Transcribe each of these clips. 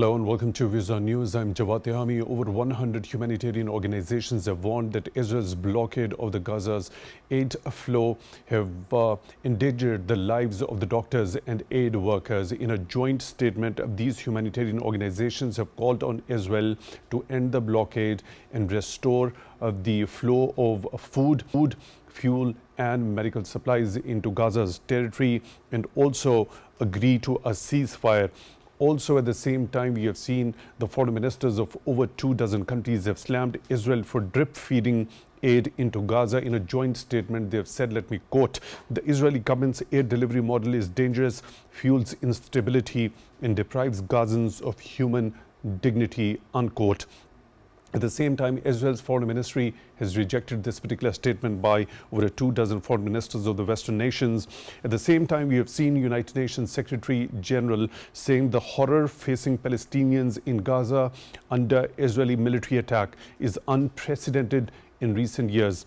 Hello and welcome to Visa News. I'm Jawad. Tehami. Over 100 humanitarian organizations have warned that Israel's blockade of the Gaza's aid flow have endangered the lives of the doctors and aid workers. In a joint statement, these humanitarian organizations have called on Israel to end the blockade and restore the flow of food, fuel and medical supplies into Gaza's territory, and also agree to a ceasefire. Also, at the same time, we have seen the foreign ministers of over 24 countries have slammed Israel for drip feeding aid into Gaza. In a joint statement, they have said, let me quote, the Israeli government's aid delivery model is dangerous, fuels instability and deprives Gazans of human dignity, unquote. At the same time, Israel's foreign ministry has rejected this particular statement by over 24 foreign ministers of the Western nations. At the same time, we have seen United Nations Secretary General saying the horror facing Palestinians in Gaza under Israeli military attack is unprecedented in recent years.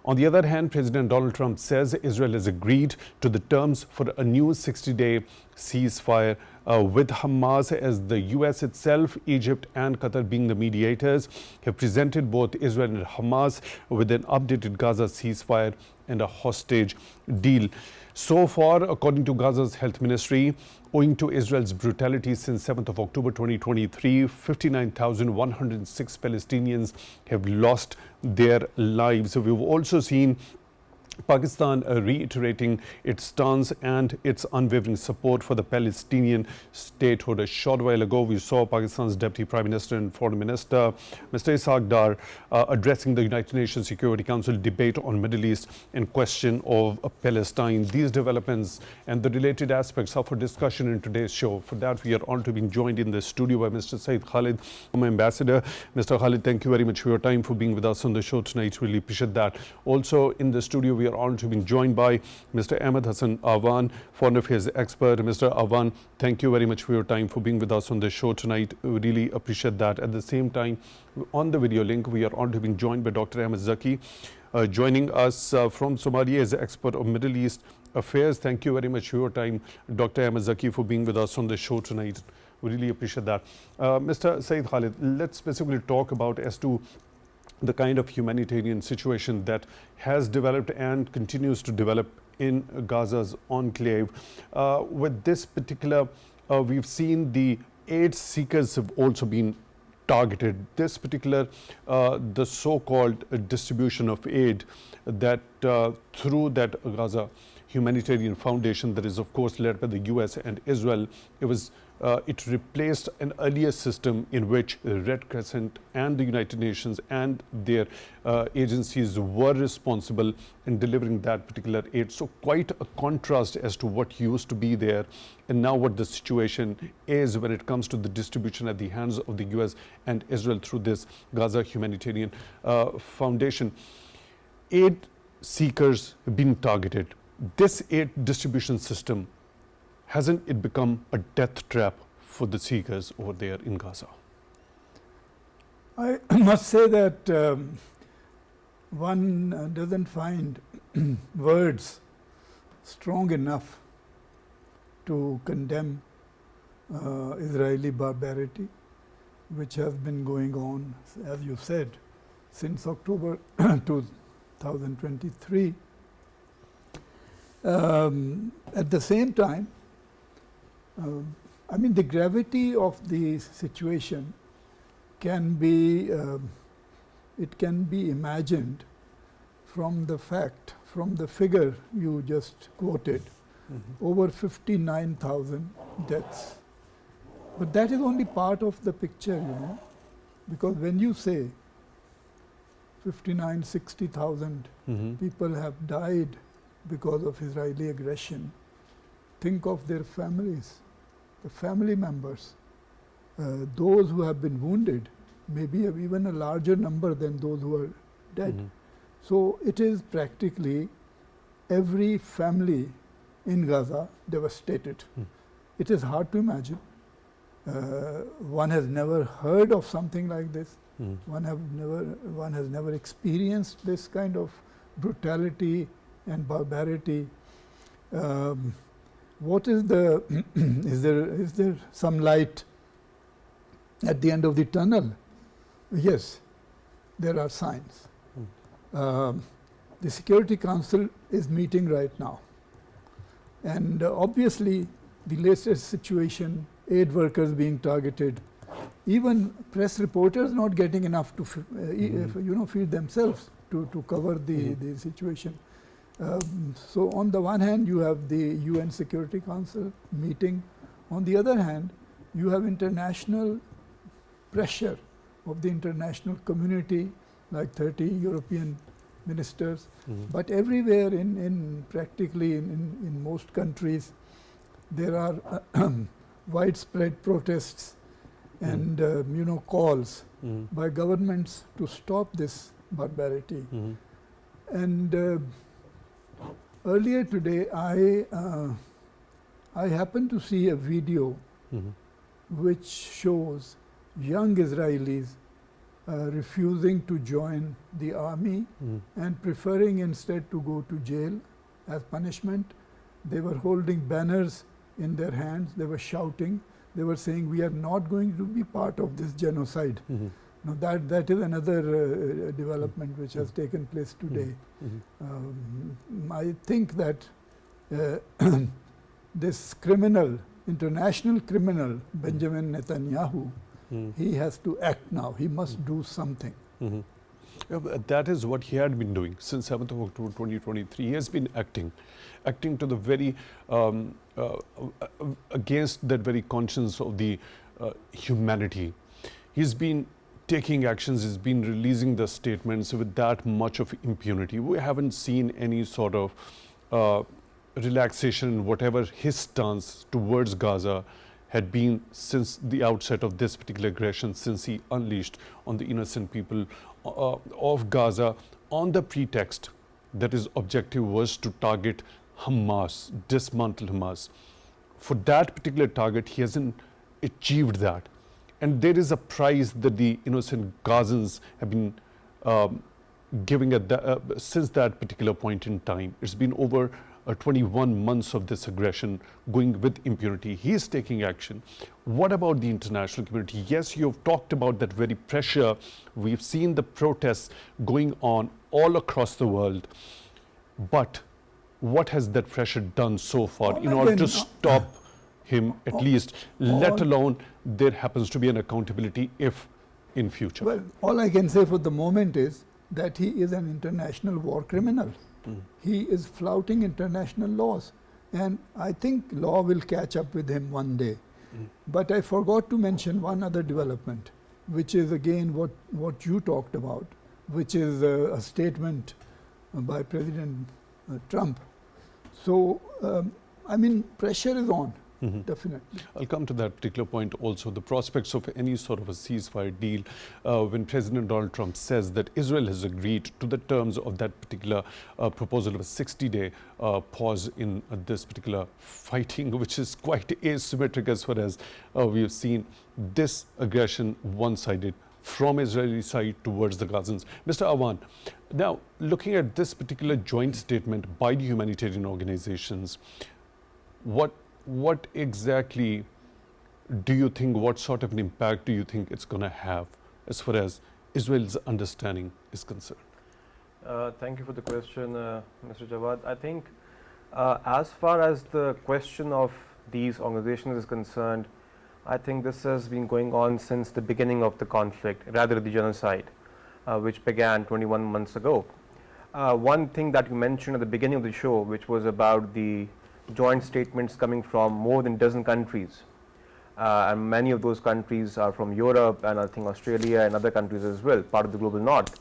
On the other hand, President Donald Trump says Israel has agreed to the terms for a new 60-day ceasefire with Hamas, as the US itself, Egypt and Qatar being the mediators, have presented both Israel and Hamas with an updated Gaza ceasefire and a hostage deal. So far, according to Gaza's health ministry, owing to Israel's brutality since 7th of October 2023, 59,106 Palestinians have lost their lives. We've also seen Pakistan reiterating its stance and its unwavering support for the Palestinian statehood. A short while ago, we saw Pakistan's Deputy Prime Minister and Foreign Minister, Mr. Ishaq Dar, addressing the United Nations Security Council debate on Middle East and question of Palestine. These developments and the related aspects are for discussion in today's show. For that, we are honored to be joined in the studio by Mr. Saeed Khalid, former ambassador. Mr. Khalid, thank you very much for your time, for being with us on the show tonight. Really appreciate that. Also in the studio, we are honored to be joined by Mr. Ahmed, Hassan, Awan, foreign affairs expert. Mr. Awan, thank you very much for your time, for being with us on the show tonight. We really appreciate that. At the same time, on the video link, we are honored to be joined by Dr. Ahmed Zaki, joining us from Somalia as expert of Middle East affairs. Thank you very much for your time, Dr. Ahmed Zaki, for being with us on the show tonight. We really appreciate that. Mr. Saeed Khalid, let's specifically talk about as to the kind of humanitarian situation that has developed and continues to develop in Gaza's enclave. With this particular, we've seen the aid seekers have also been targeted. This particular, the so-called distribution of aid that through that Gaza Humanitarian Foundation that is of course led by the US and Israel, it replaced an earlier system in which Red Crescent and the United Nations and their agencies were responsible in delivering that particular aid. So quite a contrast as to what used to be there and now what the situation is when it comes to the distribution at the hands of the US and Israel through this Gaza Humanitarian Foundation. Aid seekers have been targeted. This aid distribution system, hasn't it become a death trap for the seekers over there in Gaza? I must say that one doesn't find words strong enough to condemn Israeli barbarity, which has been going on, as you said, since October 2023. At the same time, I mean, the gravity of the situation can be, it can be imagined from the fact, from the figure you just quoted, over 59,000 deaths. But that is only part of the picture, you know, because when you say 59, 60,000 people have died because of Israeli aggression, think of their families, the family members, those who have been wounded, maybe even a larger number than those who are dead. So it is practically every family in Gaza devastated. It is hard to imagine. One has never heard of something like this. One has never experienced this kind of brutality and barbarity. What is the is there some light at the end of the tunnel. Yes, there are signs. The Security Council is meeting right now. And obviously, the latest situation, aid workers being targeted, even press reporters not getting enough to feed themselves to cover the situation. So on the one hand, you have the UN Security Council meeting. On the other hand, you have international pressure of the international community, like 30 European ministers. But everywhere practically in most countries, there are widespread protests and calls by governments to stop this barbarity. And earlier today, I happened to see a video which shows young Israelis refusing to join the army and preferring instead to go to jail as punishment. They were holding banners in their hands, they were shouting, they were saying, we are not going to be part of this genocide. Now that is another development which has taken place today. I think that this criminal, international criminal, Benjamin Netanyahu, he has to act now. He must do something. Yeah, that is what he had been doing since 7th of October 2023. He has been acting to the very against that very conscience of the humanity. He's been taking actions, he's been releasing the statements with that much of impunity. We haven't seen any sort of relaxation in whatever his stance towards Gaza had been since the outset of this particular aggression, since he unleashed on the innocent people of Gaza on the pretext that his objective was to target Hamas, dismantle Hamas. For that particular target, he hasn't achieved that. And there is a price that the innocent Gazans have been giving since that particular point in time. It's been over 21 months of this aggression going with impunity. He is taking action. What about the international community? Yes, you've talked about that very pressure. We've seen the protests going on all across the world. But what has that pressure done so far in order to stop him at least, let alone there happens to be an accountability if in future? Well, all I can say for the moment is that he is an international war criminal. He is flouting international laws, and I think law will catch up with him one day. But I forgot to mention one other development, which is again what you talked about, which is a statement by President Trump. So, I mean, pressure is on. Definitely. I'll come to that particular point also. The prospects of any sort of a ceasefire deal when President Donald Trump says that Israel has agreed to the terms of that particular proposal of a 60-day pause in this particular fighting, which is quite asymmetric as far as we have seen this aggression one-sided from Israeli side towards the Gazans. Mr. Awan, now looking at this particular joint statement by the humanitarian organizations, what exactly do you think, what sort of an impact do you think it's going to have as far as Israel's understanding is concerned? Thank you for the question, Mr. Jawad. I think as far as the question of these organizations is concerned, I think this has been going on since the beginning of the conflict, rather the genocide, which began 21 months ago. One thing that you mentioned at the beginning of the show, which was about the joint statements coming from more than a dozen countries, and many of those countries are from Europe and I think Australia and other countries as well, part of the global north.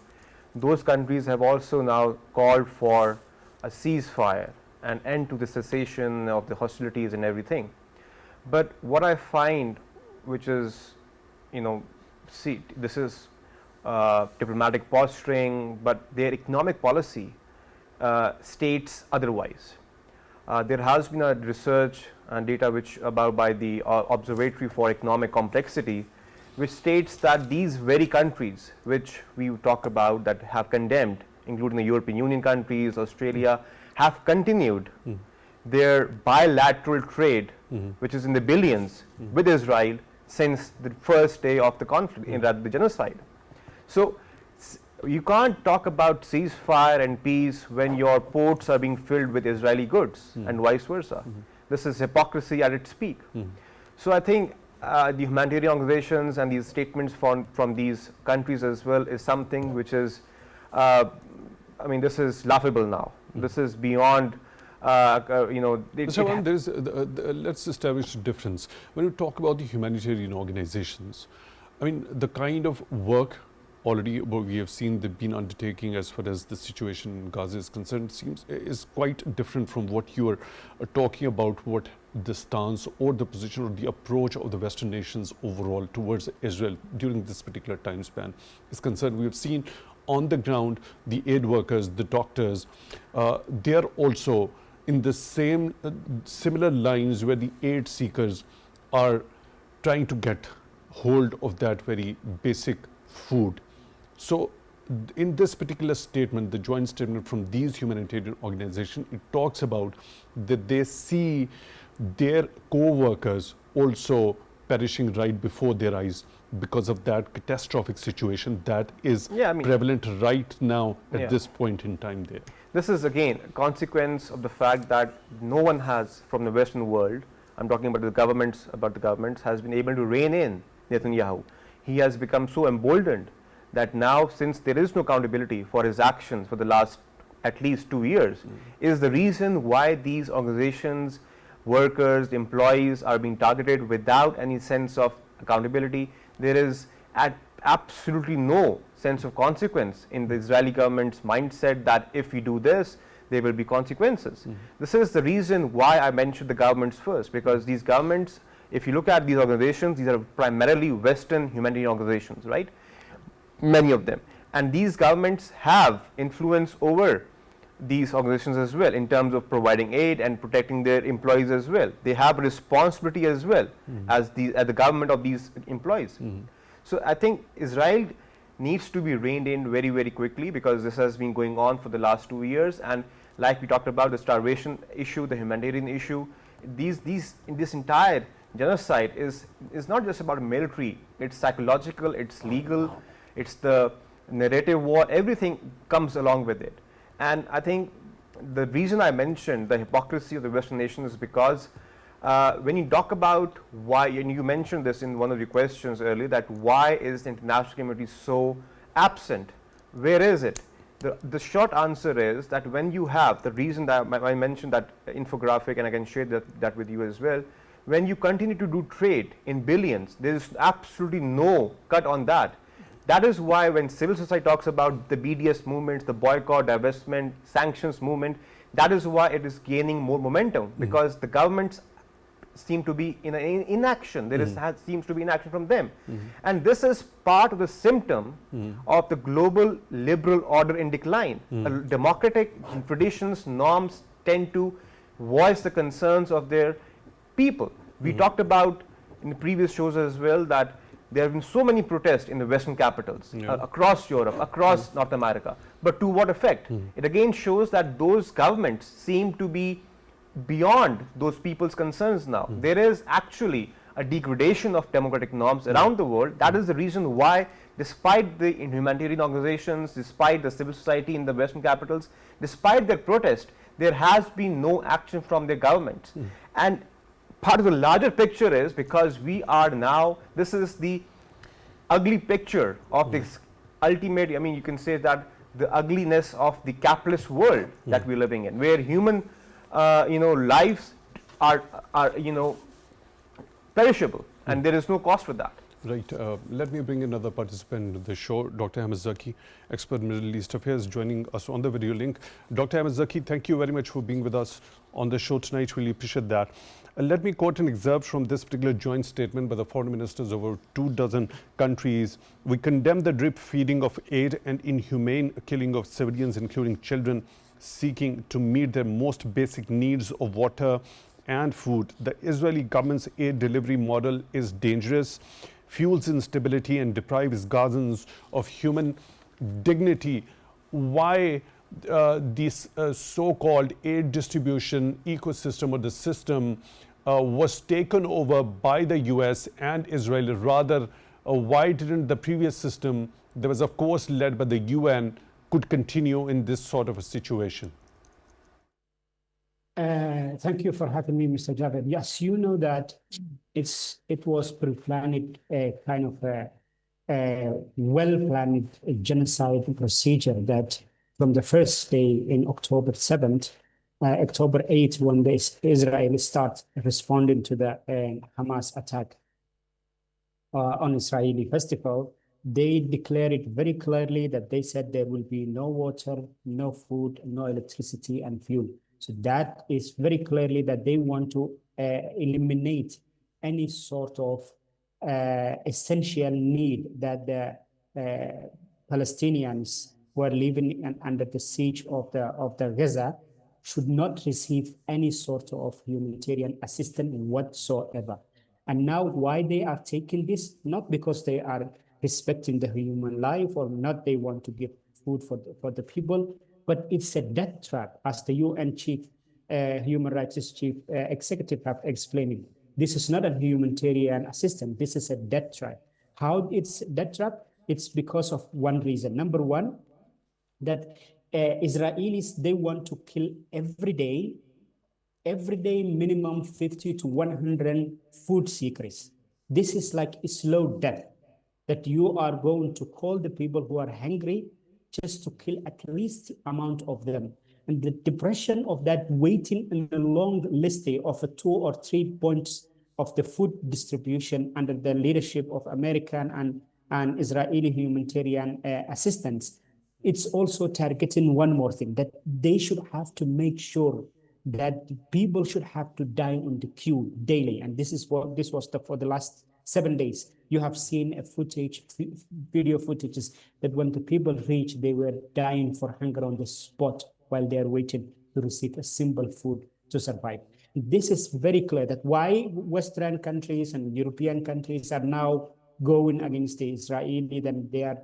Those countries have also now called for a ceasefire, an end to the cessation of the hostilities and everything. But what I find, which is, this is diplomatic posturing, but their economic policy states otherwise. There has been a research and data by the Observatory for Economic Complexity, which states that these very countries which we talk about that have condemned, including the European Union countries, Australia, have continued their bilateral trade, which is in the billions, with Israel since the first day of the conflict, in rather the genocide. So you can't talk about ceasefire and peace when your ports are being filled with Israeli goods and vice versa. This is hypocrisy at its peak. So I think the humanitarian organizations and these statements from these countries as well is something which is, I mean, this is laughable now. This is beyond, you know. Mr. Awan, there's, let's establish a difference. When you talk about the humanitarian organizations, I mean, the kind of work already we have seen they've been undertaking as far as the situation in Gaza is concerned is quite different from what you are talking about, what the stance or the position or the approach of the Western nations overall towards Israel during this particular time span is concerned. We have seen on the ground the aid workers, the doctors, they are also in the same similar lines where the aid seekers are trying to get hold of that very basic food. So in this particular statement, the joint statement from these humanitarian organizations, it talks about that they see their co-workers also perishing right before their eyes because of that catastrophic situation that is prevalent right now at this point in time there. This is again a consequence of the fact that no one has from the Western world, I'm talking about the governments, has been able to rein in Netanyahu. He has become so emboldened that now, since there is no accountability for his actions for the last at least 2 years, is the reason why these organizations, workers, employees are being targeted without any sense of accountability. There is absolutely no sense of consequence in the Israeli government's mindset that if we do this, there will be consequences. This is the reason why I mentioned the governments first, because these governments, if you look at these organizations, these are primarily Western humanitarian organizations, right? Many of them, and these governments have influence over these organizations as well in terms of providing aid and protecting their employees as well. They have a responsibility as well as the government of these employees. So I think Israel needs to be reined in very, very quickly, because this has been going on for the last 2 years, and like we talked about, the starvation issue, the humanitarian issue, this entire genocide is not just about military, it's psychological, it's legal, it's the narrative war, everything comes along with it. And I think the reason I mentioned the hypocrisy of the Western nations is because when you talk about why, and you mentioned this in one of your questions earlier, that why is the international community so absent? Where is it? The short answer is that when you have the reason that I mentioned that infographic, and I can share that with you as well, when you continue to do trade in billions, there is absolutely no cut on that. That is why when civil society talks about the BDS movements, the boycott, divestment, sanctions movement, that is why it is gaining more momentum, because the governments seem to be in inaction. There seems to be inaction from them. And this is part of the symptom of the global liberal order in decline. Democratic traditions, norms tend to voice the concerns of their people. We talked about in the previous shows as well that there have been so many protests in the Western capitals, across Europe, across North America. But to what effect? It again shows that those governments seem to be beyond those people's concerns now. There is actually a degradation of democratic norms around the world. That is the reason why, despite the humanitarian organizations, despite the civil society in the Western capitals, despite their protest, there has been no action from their governments. And part of the larger picture is because we are now, this is the ugly picture of this ultimate, I mean, you can say that the ugliness of the capitalist world that we're living in, where human lives are perishable, and there is no cost for that. Right. Let me bring another participant to the show, Dr. Ahmed Zaki, expert Middle East Affairs, joining us on the video link. Dr. Ahmed Zaki, thank you very much for being with us on the show tonight. Really appreciate that. Let me quote an excerpt from this particular joint statement by the foreign ministers of over 24 countries. We condemn the drip feeding of aid and inhumane killing of civilians, including children, seeking to meet their most basic needs of water and food. The Israeli government's aid delivery model is dangerous, fuels instability, and deprives Gazans of human dignity. Why this so-called aid distribution ecosystem or the system was taken over by the US and Israel. Rather, why didn't the previous system, that was of course led by the UN, could continue in this sort of a situation? Thank you for having me, Mr. Jawad. Yes, you know that it was pre-planned, kind of a well-planned genocide procedure that from the first day in October 7th, October 8th, when the Israel start responding to the Hamas attack on Israeli festival, they declared it very clearly that they said there will be no water, no food, no electricity and fuel. So that is very clearly that they want to eliminate any sort of essential need that the Palestinians who are living under the siege of the Gaza should not receive any sort of humanitarian assistance whatsoever. And now why they are taking this? Not because they are respecting the human life or not they want to give food for the people, but it's a death trap, as the UN chief, human rights chief executive have explained. This is not a humanitarian assistance. This is a death trap. How it's death trap? It's because of one reason. Number one, that Israelis, they want to kill every day minimum 50 to 100 food seekers. This is like a slow death, that you are going to call the people who are hungry just to kill at least amount of them. And the depression of that waiting in a long list of 2 or 3 points of the food distribution under the leadership of American and Israeli humanitarian assistance, it's also targeting one more thing, that they should have to make sure that people should have to die on the queue daily. And this was for the last 7 days. You have seen a video footages that when the people reach, they were dying for hunger on the spot while they are waiting to receive a simple food to survive. This is very clear that why Western countries and European countries are now going against the Israeli, then they are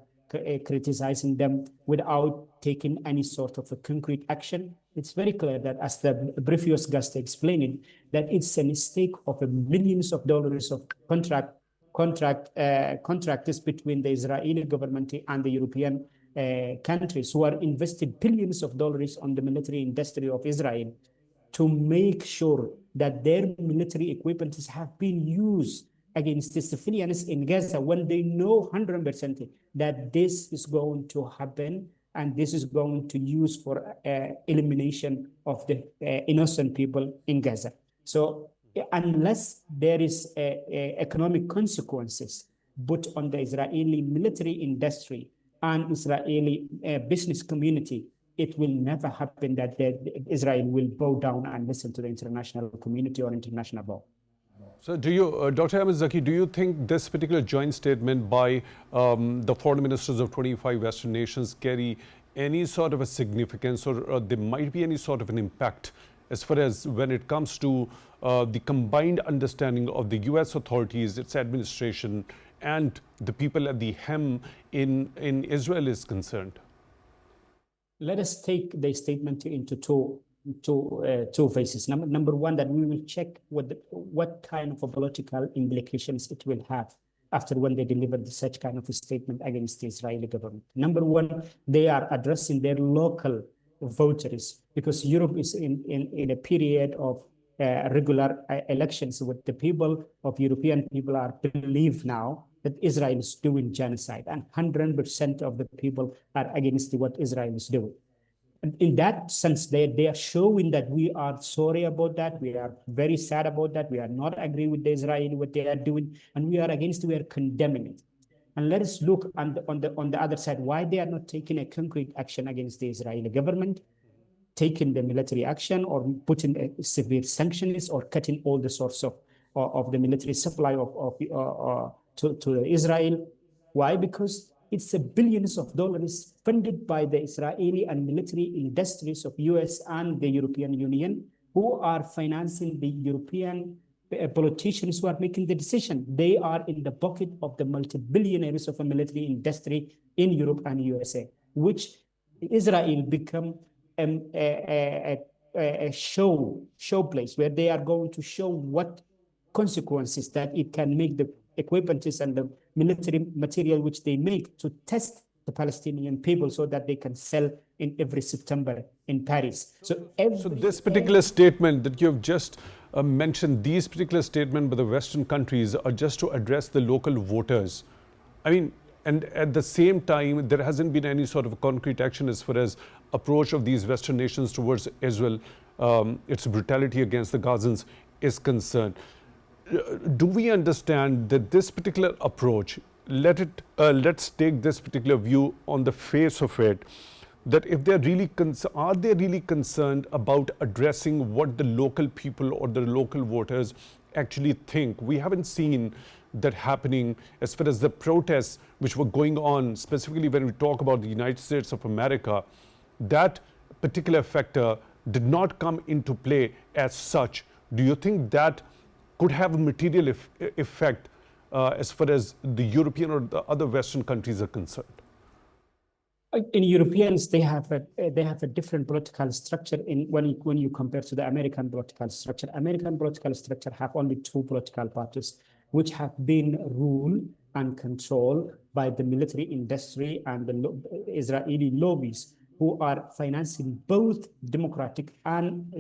criticizing them without taking any sort of a concrete action. It's very clear that, as the previous guest explained, that it's a mistake of millions of dollars of contracts between the Israeli government and the European countries who are invested billions of dollars on the military industry of Israel to make sure that their military equipment have been used against the civilians in Gaza when they know 100% that this is going to happen and this is going to use for elimination of the innocent people in Gaza. So unless there is economic consequences put on the Israeli military industry and Israeli business community, it will never happen that Israel will bow down and listen to the international community or international law. So do you, Dr. Ahmed Zaki, do you think this particular joint statement by the foreign ministers of 25 Western nations carry any sort of a significance, or there might be any sort of an impact as far as when it comes to the combined understanding of the US authorities, its administration, and the people at the hem in Israel is concerned? Let us take the statement into two phases. Number one, that we will check what kind of political implications it will have after when they deliver such kind of a statement against the Israeli government. Number one, they are addressing their local voters, because Europe is in a period of regular elections with the people of European people are believe now that Israel is doing genocide, and 100% of the people are against what Israel is doing. In that sense, they are showing that we are sorry about that. We are very sad about that. We are not agreeing with the Israeli what they are doing, and we are condemning it. And let us look on the other side, why they are not taking a concrete action against the Israeli government, taking the military action or putting severe sanctions or cutting all the source of the military supply to Israel. Why? Because it's billions of dollars funded by the Israeli and military industries of US and the European Union, who are financing the European politicians who are making the decision. They are in the pocket of the multi-billionaires of a military industry in Europe and USA, which Israel become a a show place where they are going to show what consequences that it can make the equipments and the military material which they make to test the Palestinian people so that they can sell in every September in Paris. So this particular statement that you have just mentioned, these particular statements by the Western countries are just to address the local voters. I mean, and at the same time, there hasn't been any sort of concrete action as far as approach of these Western nations towards Israel, its brutality against the Gazans is concerned. Do we understand that this particular approach, let's take this particular view on the face of it, that if they're really are they really concerned about addressing what the local people or the local voters actually think? We haven't seen that happening as far as the protests which were going on, specifically when we talk about the United States of America. That particular factor did not come into play as such. Do you think that could have a material effect as far as the European or the other Western countries are concerned? In Europeans, they have a different political structure when you compare to the American political structure. American political structure have only two political parties, which have been ruled and controlled by the military industry and the Israeli lobbies, who are financing both Democratic and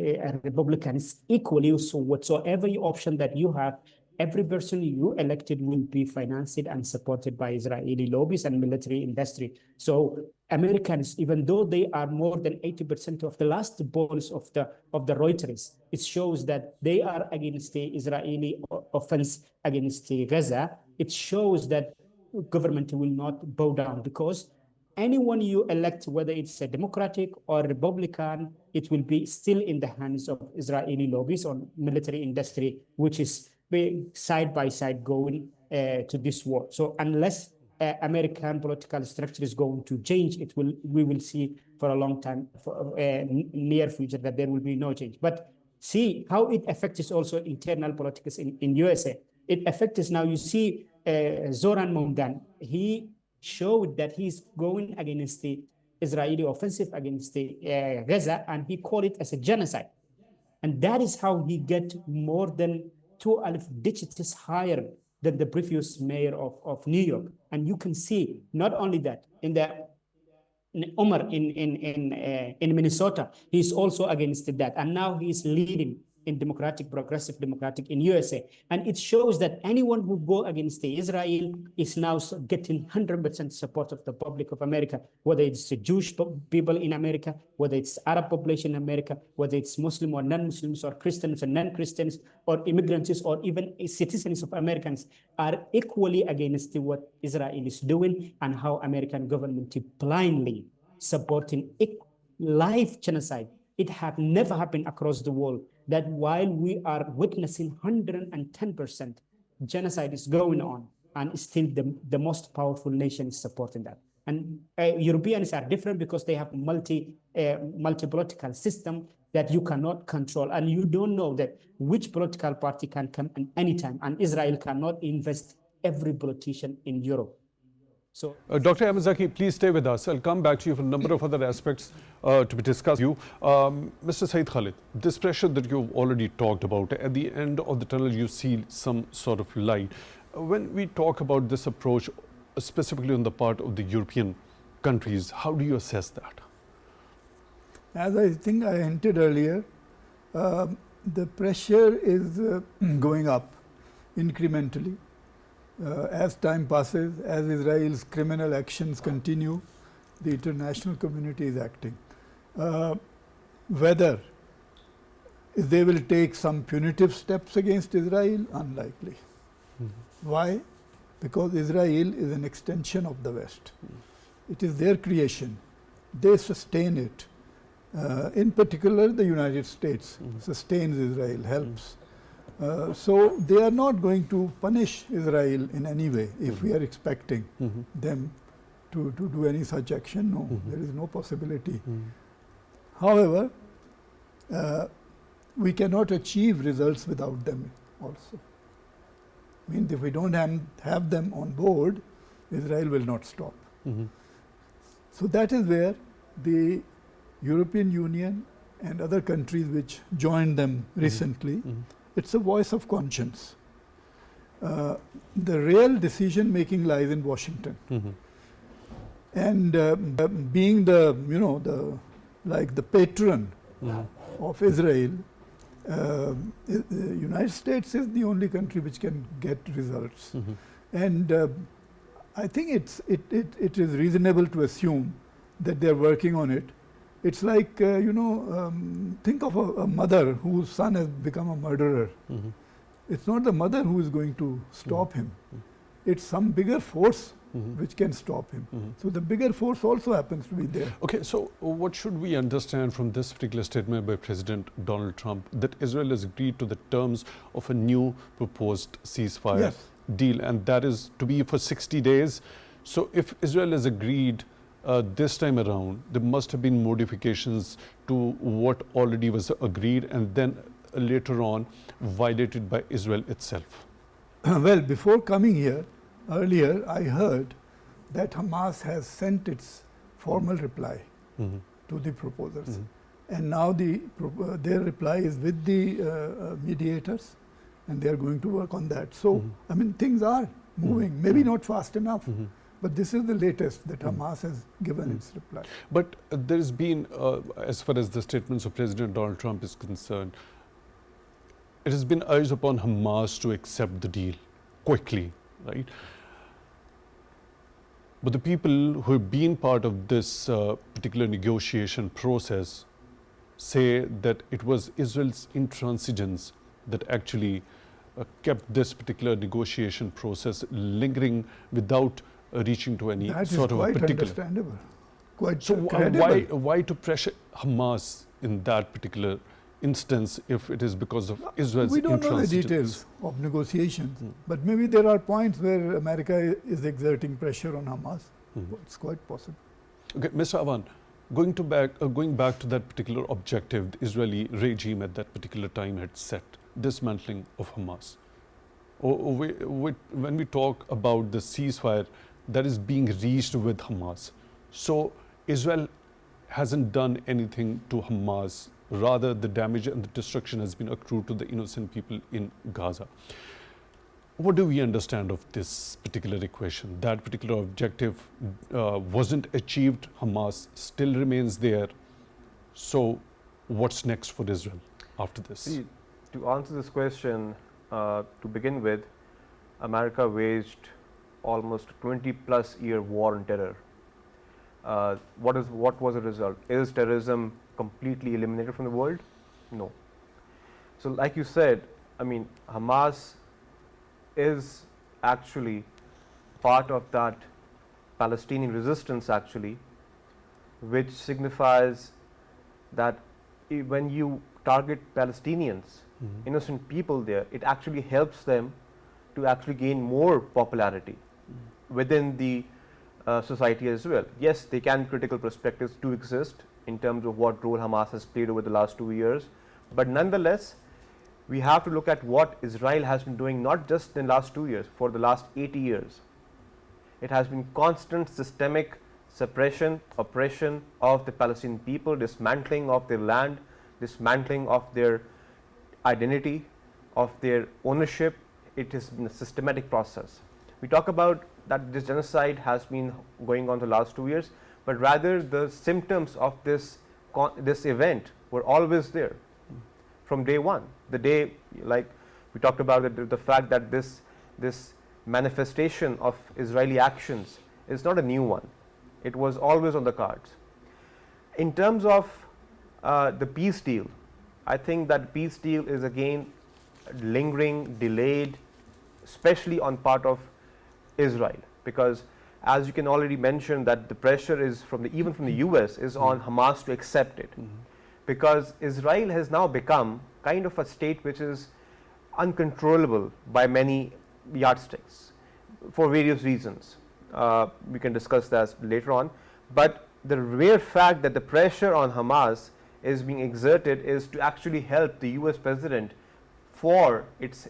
Republicans equally. So whatsoever option that you have, every person you elected will be financed and supported by Israeli lobbies and military industry. So Americans, even though they are more than 80% of the last polls of the Reuters, it shows that they are against the Israeli offense against Gaza. It shows that government will not bow down, because anyone you elect, whether it's a Democratic or Republican, it will be still in the hands of Israeli lobbies or military industry, which is side by side going to this war. So unless American political structure is going to change, we will see for a long time, for near future, that there will be no change. But see how it affects also internal politics in USA. It affects now. You see, Zoran Mamdan, he showed that he's going against the Israeli offensive against the Gaza, and he called it as a genocide. And that is how he get more than 12 digits higher than the previous mayor of New York. And you can see not only that, in Omar in Minnesota, he's also against that. And now he's leading in progressive democratic in USA. And it shows that anyone who go against Israel is now getting 100% support of the public of America, whether it's the Jewish people in America, whether it's Arab population in America, whether it's Muslim or non-Muslims or Christians or non-Christians or immigrants or even citizens of Americans are equally against what Israel is doing, and how American government is blindly supporting live genocide. It have never happened across the world that while we are witnessing 110% genocide is going on, and still the most powerful nation is supporting that. And Europeans are different because they have multi-political system that you cannot control, and you don't know that which political party can come at any time, and Israel cannot invest every politician in Europe. So, Dr. Ahmed Zaki, please stay with us. I'll come back to you for a number of other aspects to be discussed with you. Mr. Saeed Khalid, this pressure that you've already talked about, at the end of the tunnel you see some sort of light. When we talk about this approach, specifically on the part of the European countries, how do you assess that? As I think I hinted earlier, the pressure is going up incrementally. As time passes, as Israel's criminal actions continue, the international community is acting. Whether they will take some punitive steps against Israel, unlikely. Why? Because Israel is an extension of the West. It is their creation. They sustain it. In particular, the United States sustains Israel, helps. So they are not going to punish Israel in any way if we are expecting them to do any such action. No, there is no possibility. However, we cannot achieve results without them also. I mean, if we don't have them on board, Israel will not stop. So that is where the European Union and other countries which joined them recently, it's a voice of conscience. The real decision making lies in Washington. And being the, you know, the patron of Israel, the United States is the only country which can get results. And I think it is reasonable to assume that they are working on it. It's like, you know, think of a mother whose son has become a murderer. It's not the mother who is going to stop him. It's some bigger force which can stop him. So the bigger force also happens to be there. Okay, so what should we understand from this particular statement by President Donald Trump, that Israel has agreed to the terms of a new proposed ceasefire deal, and that is to be for 60 days. So if Israel has agreed this time around, there must have been modifications to what already was agreed and then later on violated by Israel itself. Well, before coming here, earlier I heard that Hamas has sent its formal reply to the proposals. And now their reply is with the mediators, and they are going to work on that. So, I mean, things are moving, maybe not fast enough, but this is the latest that Hamas has given its reply. But there's been, as far as the statements of President Donald Trump is concerned, it has been urged upon Hamas to accept the deal quickly, right? But the people who have been part of this particular negotiation process say that it was Israel's intransigence that actually kept this particular negotiation process lingering without reaching to any sort of a particular. That is quite understandable, quite so credible. why to pressure Hamas in that particular instance if it is because of Israel's intransigence? We don't know the details of negotiations, but maybe there are points where America is exerting pressure on Hamas. It's quite possible. Okay, Mr. Awan, going back to that particular objective the Israeli regime at that particular time had set, dismantling of Hamas. When we talk about the ceasefire that is being reached with Hamas, so Israel hasn't done anything to Hamas. Rather, the damage and the destruction has been accrued to the innocent people in Gaza. What do we understand of this particular equation? That particular objective wasn't achieved. Hamas still remains there. So what's next for Israel after this? See, to answer this question, to begin with, America waged almost 20+ year war on terror. What was the result? Is terrorism completely eliminated from the world? No. So like you said, I mean, Hamas is actually part of that Palestinian resistance actually, which signifies that when you target Palestinians, innocent people there, it actually helps them to actually gain more popularity within the society as well. Yes, they can critical perspectives do exist in terms of what role Hamas has played over the last 2 years, but nonetheless, we have to look at what Israel has been doing not just in the last 2 years, for the last 80 years. It has been constant systemic suppression, oppression of the Palestinian people, dismantling of their land, dismantling of their identity, of their ownership. It has been a systematic process. We talk about that this genocide has been going on the last 2 years, but rather the symptoms of this event were always there from day one. The day, like we talked about, the fact that this manifestation of Israeli actions is not a new one. It was always on the cards. In terms of the peace deal, I think that peace deal is again lingering, delayed, especially on part of Israel, because as you can already mention that the pressure is even from the US is on Hamas to accept it, because Israel has now become kind of a state which is uncontrollable by many yardsticks for various reasons. We can discuss that later on, but the rare fact that the pressure on Hamas is being exerted is to actually help the US president for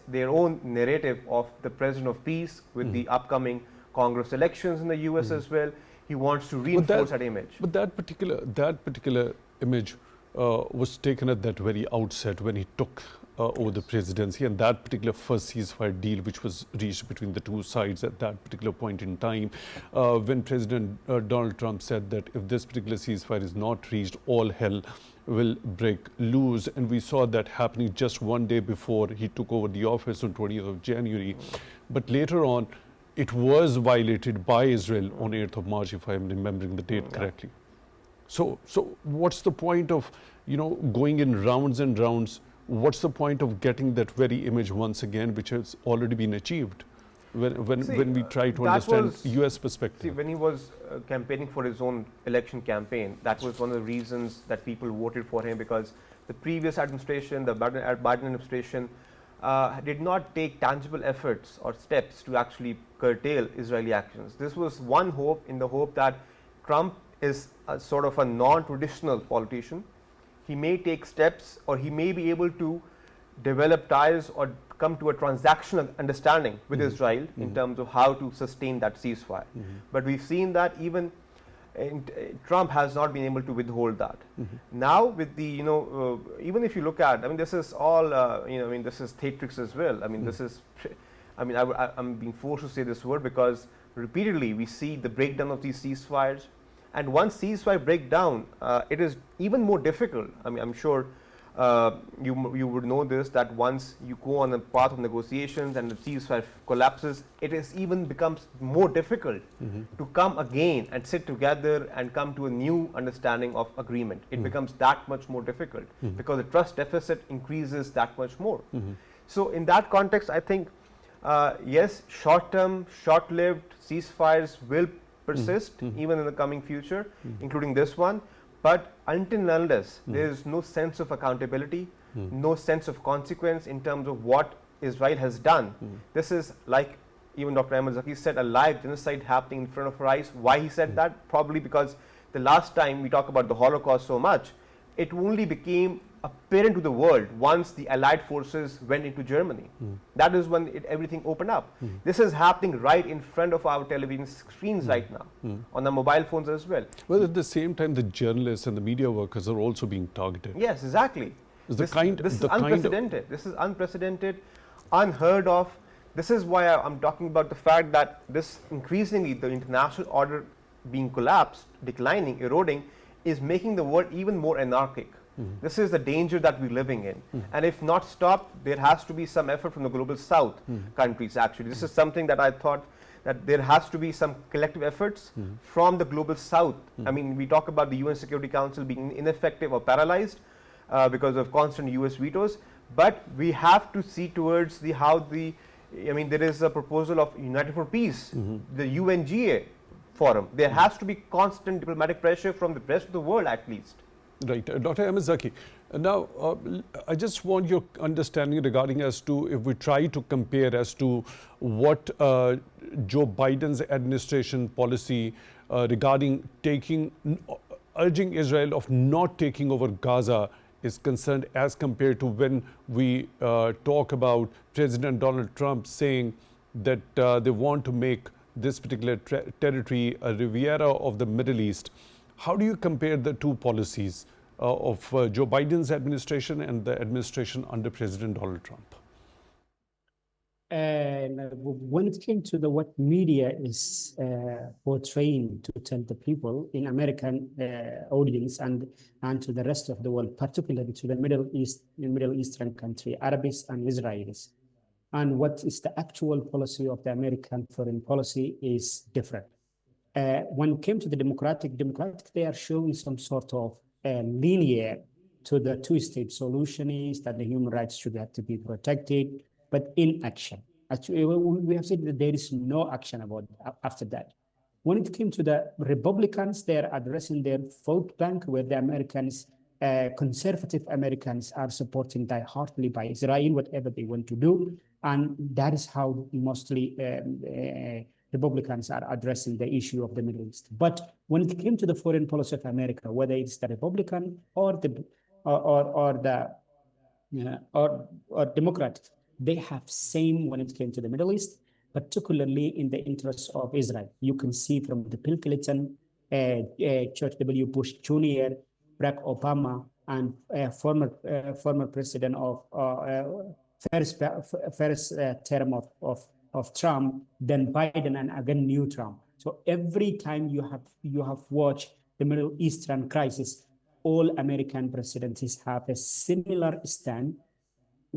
their own narrative of the president of peace with the upcoming Congress elections in the US as well. He wants to reinforce that image. But that particular image was taken at that very outset when he took over the presidency, and that particular first ceasefire deal which was reached between the two sides at that particular point in time, when President Donald Trump said that if this particular ceasefire is not reached, all hell will break loose. And we saw that happening just one day before he took over the office on 20th of January. But later on, it was violated by Israel on 8th of March, if I'm remembering the date correctly. So what's the point of, going in rounds and rounds? What's the point of getting that very image once again, which has already been achieved? When we try to understand US perspective. See, when he was campaigning for his own election campaign, that was one of the reasons that people voted for him, because the previous administration, the Biden administration, did not take tangible efforts or steps to actually curtail Israeli actions. This was one hope, in the hope that Trump is a sort of a non-traditional politician. He may take steps, or he may be able to develop ties or come to a transactional understanding with Israel in terms of how to sustain that ceasefire. But we've seen that even Trump has not been able to withhold that. Now with the, even if you look at, this is all, this is theatrics as well. This is, I'm being forced to say this word because repeatedly we see the breakdown of these ceasefires. And once ceasefire break down, it is even more difficult. I'm sure you would know this, that once you go on a path of negotiations and the ceasefire collapses, it is even becomes more difficult to come again and sit together and come to a new understanding of agreement. It becomes that much more difficult because the trust deficit increases that much more. So in that context, I think, yes, short-term, short-lived ceasefires will persist even in the coming future, including this one. But until and unless there is no sense of accountability, no sense of consequence in terms of what Israel has done, this is like even Dr. Ahmed Zaki said, a live genocide happening in front of our eyes. Why he said that? Probably because the last time we talk about the Holocaust so much, it only became apparent to the world once the Allied forces went into Germany. That is when everything opened up. This is happening right in front of our television screens right now, on the mobile phones as well. Well, at the same time, the journalists and the media workers are also being targeted. Yes, exactly. This is unprecedented. This is unprecedented, unheard of. This is why I'm talking about the fact that this increasingly, the international order being collapsed, declining, eroding, is making the world even more anarchic. This is the danger that we're living in. And if not stopped, there has to be some effort from the global south countries actually. This is something that I thought that there has to be some collective efforts from the global south. We talk about the UN Security Council being ineffective or paralyzed because of constant US vetoes, but we have to see towards there is a proposal of United for Peace, the UNGA forum. There has to be constant diplomatic pressure from the rest of the world at least. Right. Dr. Ahmed Zaki, now I just want your understanding regarding as to, if we try to compare as to what Joe Biden's administration policy regarding urging Israel of not taking over Gaza is concerned, as compared to when we talk about President Donald Trump saying that they want to make this particular territory a Riviera of the Middle East. How do you compare the two policies of Joe Biden's administration and the administration under President Donald Trump? And when it came to what media is portraying to tell the people in American audience and to the rest of the world, particularly to the Middle Eastern country, Arabs and Israelis, and what is the actual policy of the American foreign policy is different. When it came to the Democratic, they are showing some sort of linear to the two-state solution is that the human rights should have to be protected, but inaction. Actually, we have said that there is no action about after that. When it came to the Republicans, they are addressing their vote bank, where the Americans, conservative Americans, are supporting die-heartedly by Israel, whatever they want to do. And that is how mostly Republicans are addressing the issue of the Middle East. But when it came to the foreign policy of America, whether it's the Republican or the Democrat, they have same when it came to the Middle East, particularly in the interests of Israel. You can see from the Bill Clinton, George W. Bush Jr., Barack Obama, and former president of first term of Trump, then Biden, and again new Trump. So every time you have watched the Middle Eastern crisis, all American presidents have a similar stand.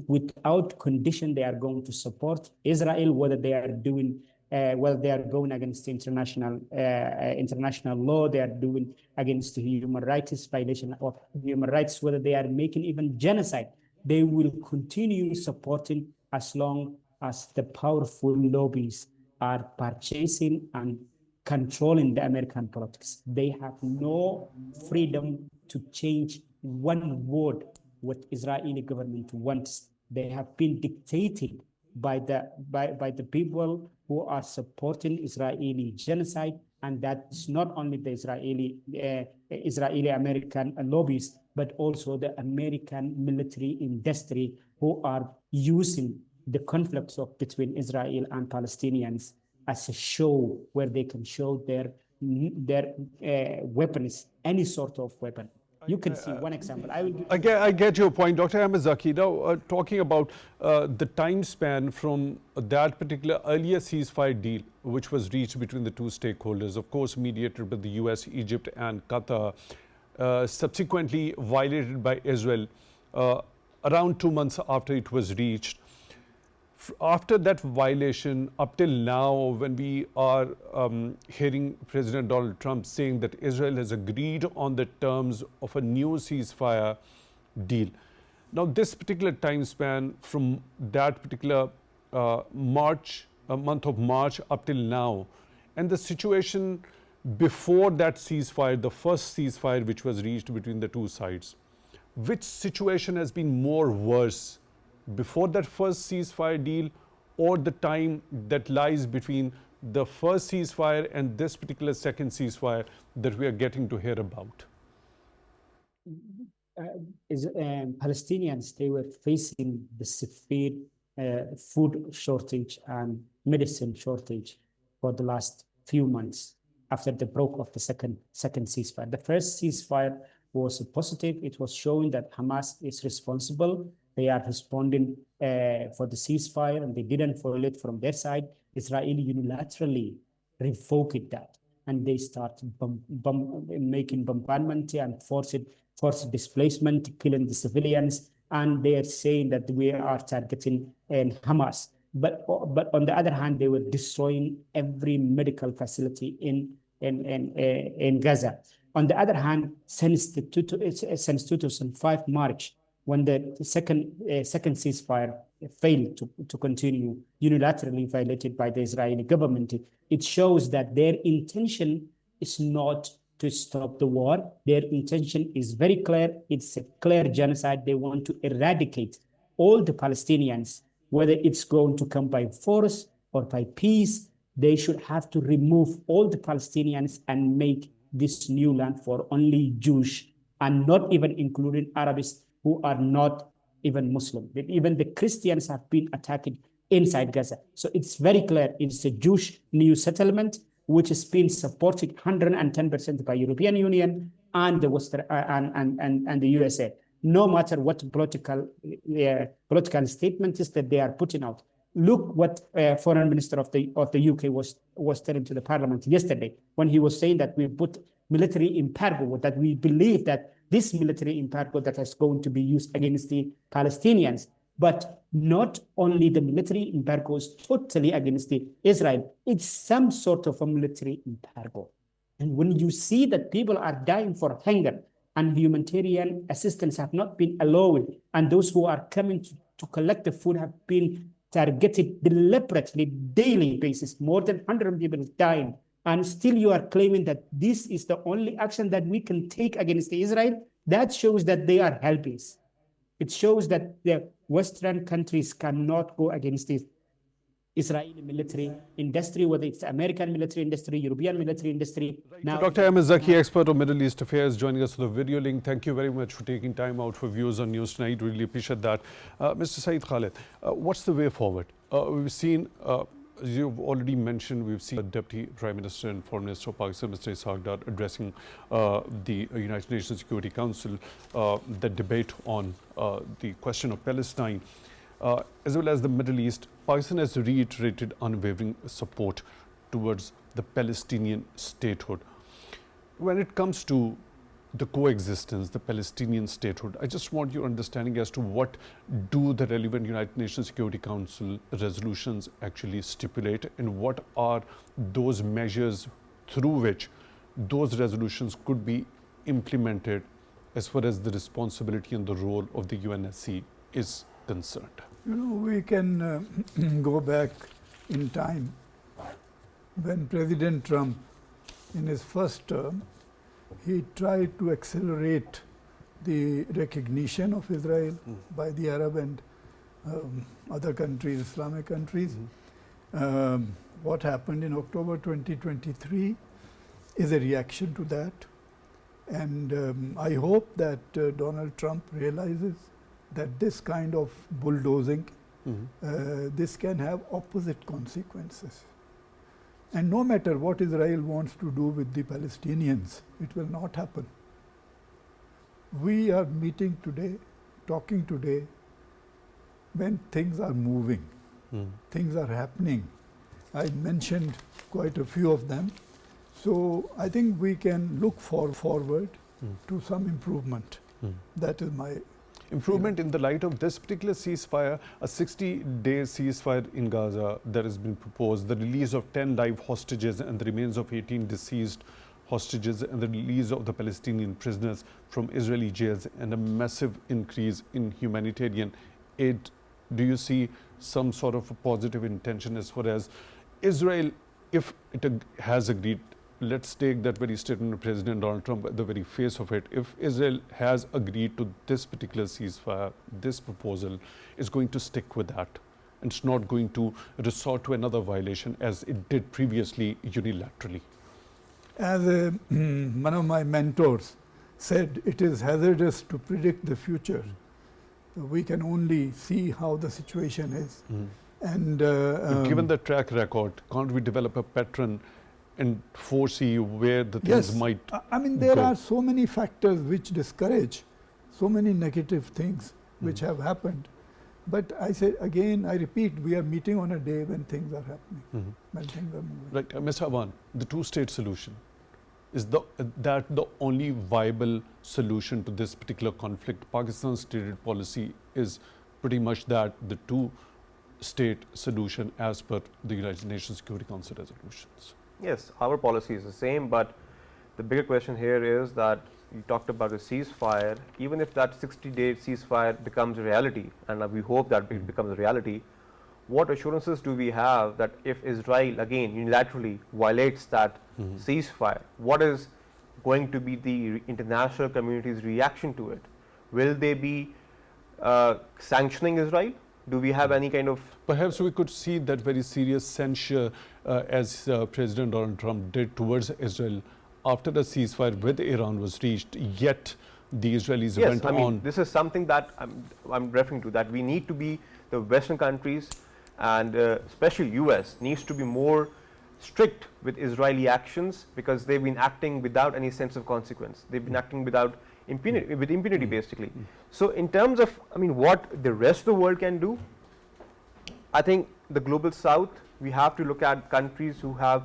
Without condition, they are going to support Israel, whether they are doing whether they are going against international law, they are doing against human rights violation of human rights, whether they are making even genocide. They will continue supporting as long as the powerful lobbies are purchasing and controlling the American politics. They have no freedom to change one word what Israeli government wants. They have been dictated by the people who are supporting Israeli genocide, and that's not only the Israeli American lobbies, but also the American military industry who are using the conflicts between Israel and Palestinians as a show where they can show their weapons, any sort of weapon. You can see one example. I get your point, Dr. Ahmed Zaki. Now, talking about the time span from that particular earlier ceasefire deal, which was reached between the two stakeholders, of course, mediated by the US, Egypt, and Qatar, subsequently violated by Israel around 2 months after it was reached. After that violation, up till now, when we are hearing President Donald Trump saying that Israel has agreed on the terms of a new ceasefire deal. Now, this particular time span from that particular month of March up till now, and the situation before that ceasefire, the first ceasefire which was reached between the two sides, which situation has been more worse? Before that first ceasefire deal, or the time that lies between the first ceasefire and this particular second ceasefire that we are getting to hear about? Palestinians, they were facing the severe food shortage and medicine shortage for the last few months after the broke of the second ceasefire. The first ceasefire was positive. It was showing that Hamas is responsible. They are responding for the ceasefire, and they didn't violate from their side. Israel unilaterally revoked that, and they start making bombardment and forced displacement, killing the civilians, and they are saying that we are targeting Hamas. But on the other hand, they were destroying every medical facility in Gaza. On the other hand, since 2005 March, when the second ceasefire failed to continue, unilaterally violated by the Israeli government, it shows that their intention is not to stop the war. Their intention is very clear. It's a clear genocide. They want to eradicate all the Palestinians, whether it's going to come by force or by peace. They should have to remove all the Palestinians and make this new land for only Jewish, and not even including Arabs who are not even Muslim. Even the Christians have been attacked inside Gaza. So it's very clear it's a Jewish new settlement, which has been supported 110% by European Union and the Western and the USA. No matter what political statement is that they are putting out. Look what Foreign Minister of the UK was telling to the Parliament yesterday when he was saying that we put military embargo, that we believe that this military embargo that is going to be used against the Palestinians, but not only the military embargo is totally against Israel, it's some sort of a military embargo. And when you see that people are dying for hunger and humanitarian assistance have not been allowed, and those who are coming to collect the food have been targeted deliberately, daily basis, more than 100 people dying, and still you are claiming that this is the only action that we can take against Israel, that shows that they are helpless. It shows that the Western countries cannot go against the Israeli military industry, whether it's American military industry, European military industry. Now, Dr. Ahmed Zaki, expert on Middle East affairs, joining us through the video link. Thank you very much for taking time out for views on news tonight. Really appreciate that. Mr. Saeed, Khalid, what's the way forward? We've seen As you've already mentioned, we've seen the Deputy Prime Minister and Foreign Minister of Pakistan, Mr. Saeed, addressing the United Nations Security Council, the debate on the question of Palestine, as well as the Middle East. Pakistan has reiterated unwavering support towards the Palestinian statehood. When it comes to the coexistence, the Palestinian statehood, I just want your understanding as to what do the relevant United Nations Security Council resolutions actually stipulate, and what are those measures through which those resolutions could be implemented as far as the responsibility and the role of the UNSC is concerned. You know, we can go back in time when President Trump, in his first term, he tried to accelerate the recognition of Israel by the Arab and other countries, Islamic countries. What happened in October 2023 is a reaction to that. And I hope that Donald Trump realizes that this kind of bulldozing, this can have opposite consequences. And no matter what Israel wants to do with the Palestinians, it will not happen. We are meeting today, talking today, when things are moving, things are happening. I mentioned quite a few of them. So I think we can look forward to some improvement. That is my improvement in the light of this particular ceasefire, a 60-day ceasefire in Gaza that has been proposed, the release of 10 live hostages and the remains of 18 deceased hostages, and the release of the Palestinian prisoners from Israeli jails, and a massive increase in humanitarian aid. Do you see some sort of a positive intention as far as Israel, if it has agreed? Let's take that very statement of President Donald Trump at the very face of it. If Israel has agreed to this particular ceasefire, this proposal is going to stick with that. And it's not going to resort to another violation as it did previously unilaterally. As one of my mentors said, it is hazardous to predict the future. We can only see how the situation is. And given the track record, can't we develop a pattern and foresee where the things might I mean, there go? are so many factors which discourage, so many negative things which have happened. But I say again, I repeat, we are meeting on a day when things are happening, when things are moving. Right, Mr. Awan, the two-state solution, is that the only viable solution to this particular conflict? Pakistan's stated policy is pretty much that, the two-state solution as per the United Nations Security Council resolutions. Yes, our policy is the same, but the bigger question here is that you talked about a ceasefire. Even if that 60-day ceasefire becomes a reality, and we hope that it becomes a reality, what assurances do we have that if Israel again unilaterally violates that ceasefire, what is going to be the international community's reaction to it? Will they be sanctioning Israel? Do we have any kind of... Perhaps we could see that very serious censure as President Donald Trump did towards Israel after the ceasefire with Iran was reached, yet the Israelis went on. This is something that I'm referring to, that we need to be, the Western countries and especially US needs to be more strict with Israeli actions, because they've been acting without any sense of consequence. They've been acting without impunity, basically. So in terms of, what the rest of the world can do, I think the global south, we have to look at countries who have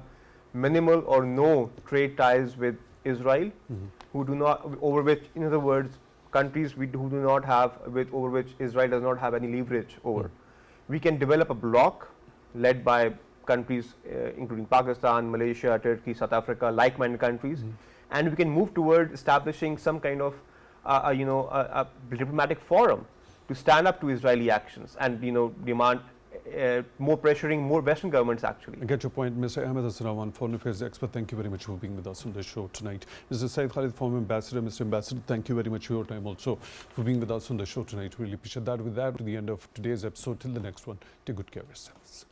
minimal or no trade ties with Israel, who do not, over which, in other words, countries who do not have, over which Israel does not have any leverage over. We can develop a bloc led by countries including Pakistan, Malaysia, Turkey, South Africa, like-minded countries, and we can move toward establishing some kind of a diplomatic forum to stand up to Israeli actions and demand more pressuring more Western governments actually. I get your point, Mr. Ahmed Hassan, foreign affairs expert. Thank you very much for being with us on the show tonight. Mr. Syed, Khalid, former ambassador. Mr. Ambassador, thank you very much for your time also for being with us on the show tonight. Really appreciate that. With that, to the end of today's episode. Till the next one, take good care of yourselves.